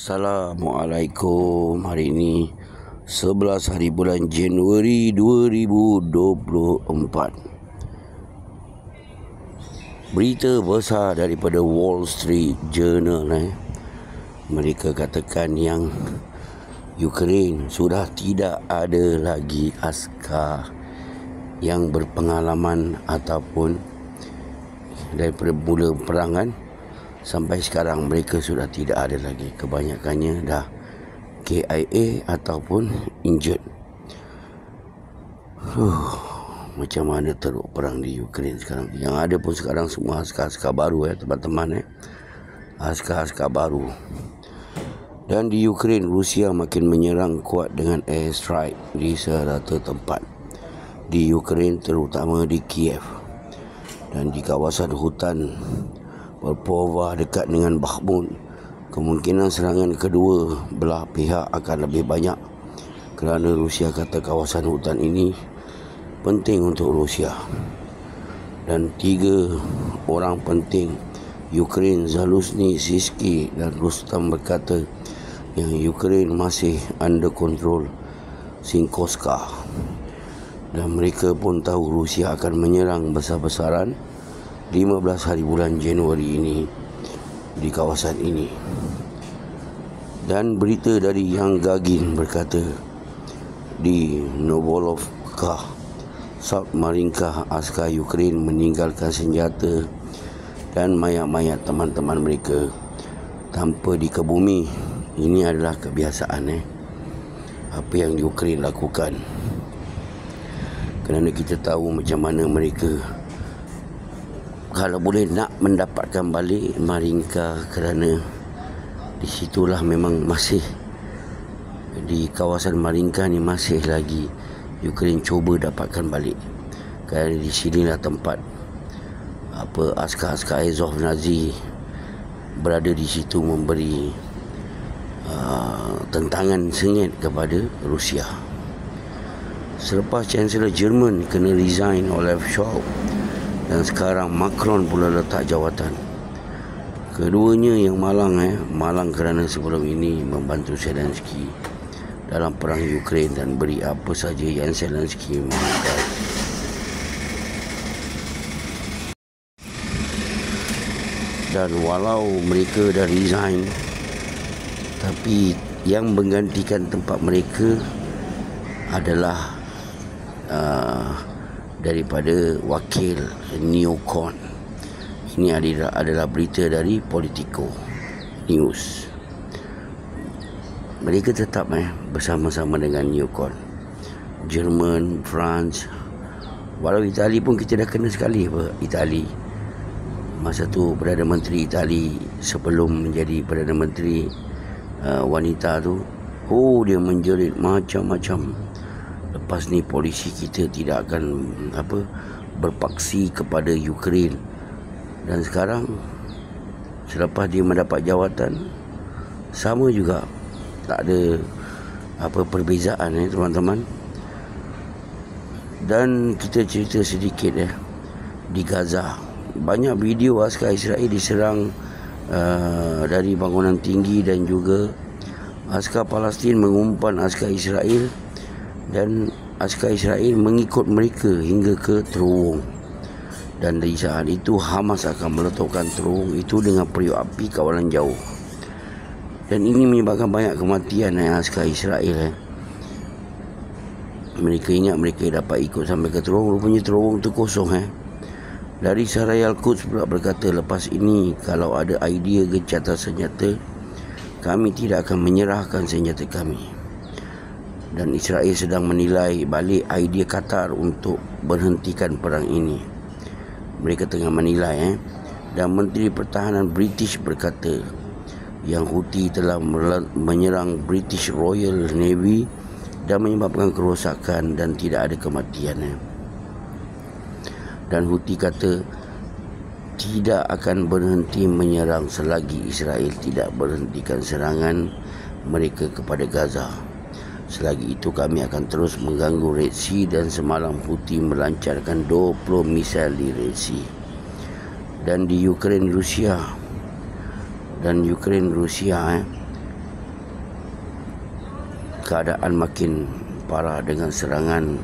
Assalamualaikum. Hari ini 11 hari bulan Januari 2024. Berita besar daripada Wall Street Journal mereka katakan yang Ukraine sudah tidak ada lagi askar yang berpengalaman ataupun daripada mula perangan sampai sekarang mereka sudah tidak ada lagi. Kebanyakannya dah KIA ataupun injured. Macam mana teruk perang di Ukraine sekarang. Yang ada pun sekarang semua askar-askar baru teman-teman askar-askar baru. Dan di Ukraine, Rusia makin menyerang kuat dengan air strike di serata tempat di Ukraine, terutama di Kiev dan di kawasan hutan Berpova dekat dengan Bakhmut. Kemungkinan serangan kedua belah pihak akan lebih banyak kerana Rusia kata kawasan hutan ini penting untuk Rusia. Dan 3 orang penting Ukraine, Zaluzhny, Sisky dan Rustam berkata yang Ukraine masih under control Sinkovka. Dan mereka pun tahu Rusia akan menyerang besar-besaran 15 hari bulan Januari ini di kawasan ini. Dan berita dari Yang Gagin berkata di Novolovka, South Marinka, askar Ukraine meninggalkan senjata dan mayat-mayat teman-teman mereka tanpa dikebumi. Ini adalah kebiasaan apa yang Ukraine lakukan, kerana kita tahu macam mana mereka kalau boleh nak mendapatkan balik Marinka, kerana di situlah memang masih di kawasan Marinka ni masih lagi Ukraine cuba dapatkan balik, kerana di sinilah tempat askar-askar Azov Nazi berada di situ memberi tentangan sengit kepada Rusia. Selepas Chancellor Jerman kena resign oleh Scholz dan sekarang Macron pula letak jawatan. Keduanya yang malang kerana sebelum ini membantu Zelensky dalam perang Ukraine dan beri apa saja yang Zelensky mahukan. Dan walau mereka dah resign, tapi yang menggantikan tempat mereka adalah daripada wakil Neocon. Ini adalah berita dari Politico News. Mereka tetap bersama-sama dengan Neocon. Jerman, France, walau Itali pun kita dah kena sekali Itali. Masa tu Perdana Menteri Itali sebelum menjadi Perdana Menteri wanita tu, dia menjerit macam-macam. Lepas ni polisi kita tidak akan berpaksi kepada Ukraine. Dan sekarang selepas dia mendapat jawatan, sama juga, tak ada perbezaan teman-teman. Dan kita cerita sedikit di Gaza, banyak video askar Israel diserang dari bangunan tinggi, dan juga askar Palestin mengumpan askar Israel, dan askar Israel mengikut mereka hingga ke terowong. Dan di saat itu Hamas akan meletakkan terowong itu dengan periuk api kawalan jauh. Dan ini menyebabkan banyak kematian askar Israel. Mereka ingat mereka dapat ikut sampai ke terowong, rupanya terowong tu kosong. Dari Saraya Al-Quds pula berkata, lepas ini kalau ada idea gencatan senjata, kami tidak akan menyerahkan senjata kami. Dan Israel sedang menilai balik idea Qatar untuk berhentikan perang ini. Mereka tengah menilai. Dan Menteri Pertahanan British berkata yang Houthi telah menyerang British Royal Navy dan menyebabkan kerosakan dan tidak ada kematian. Dan Houthi kata tidak akan berhenti menyerang selagi Israel tidak berhentikan serangan mereka kepada Gaza. Selagi itu kami akan terus mengganggu Red Sea, dan semalam Houthi melancarkan 20 misil di Red Sea. Dan di Ukraine Rusia keadaan makin parah dengan serangan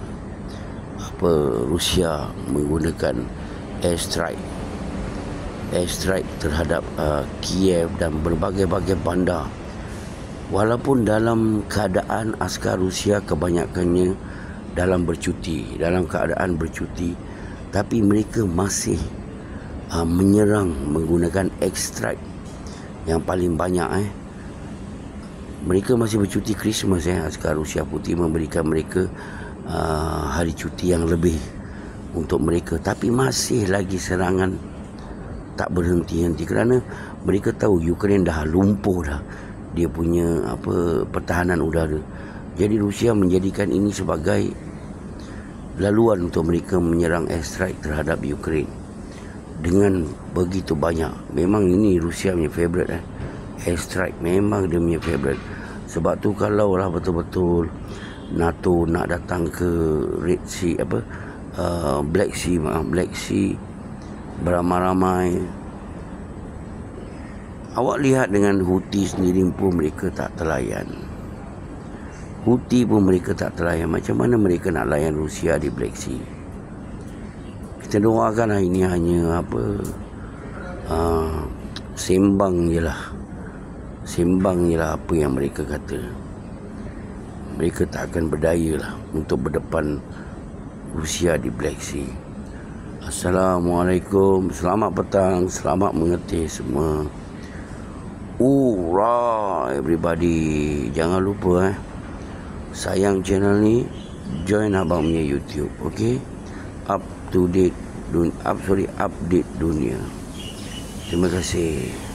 Rusia menggunakan airstrike terhadap Kiev dan berbagai-bagai bandar. Walaupun dalam keadaan askar Rusia kebanyakannya dalam keadaan bercuti, tapi mereka masih menyerang menggunakan airstrike yang paling banyak. Mereka masih bercuti Christmas. Askar Rusia Putih memberikan mereka hari cuti yang lebih untuk mereka, tapi masih lagi serangan tak berhenti-henti kerana mereka tahu Ukraine dah lumpuh dah dia punya pertahanan udara. Jadi Rusia menjadikan ini sebagai laluan untuk mereka menyerang airstrike terhadap Ukraine dengan begitu banyak. Memang ini Rusia punya favorite. Airstrike memang dia punya favorite. Sebab tu kalau lah betul-betul NATO nak datang ke Black Sea beramai-ramai, awak lihat dengan Houthi sendiri pun mereka tak terlayan. Macam mana mereka nak layan Rusia di Black Sea? Kita doakanlah ini hanya sembang je lah apa yang mereka kata. Mereka tak akan berdaya lah untuk berdepan Rusia di Black Sea. Assalamualaikum, selamat petang, selamat mengerti semua. Everybody, jangan lupa sayang channel ni, join abang punya YouTube, okay? Update dunia. Terima kasih.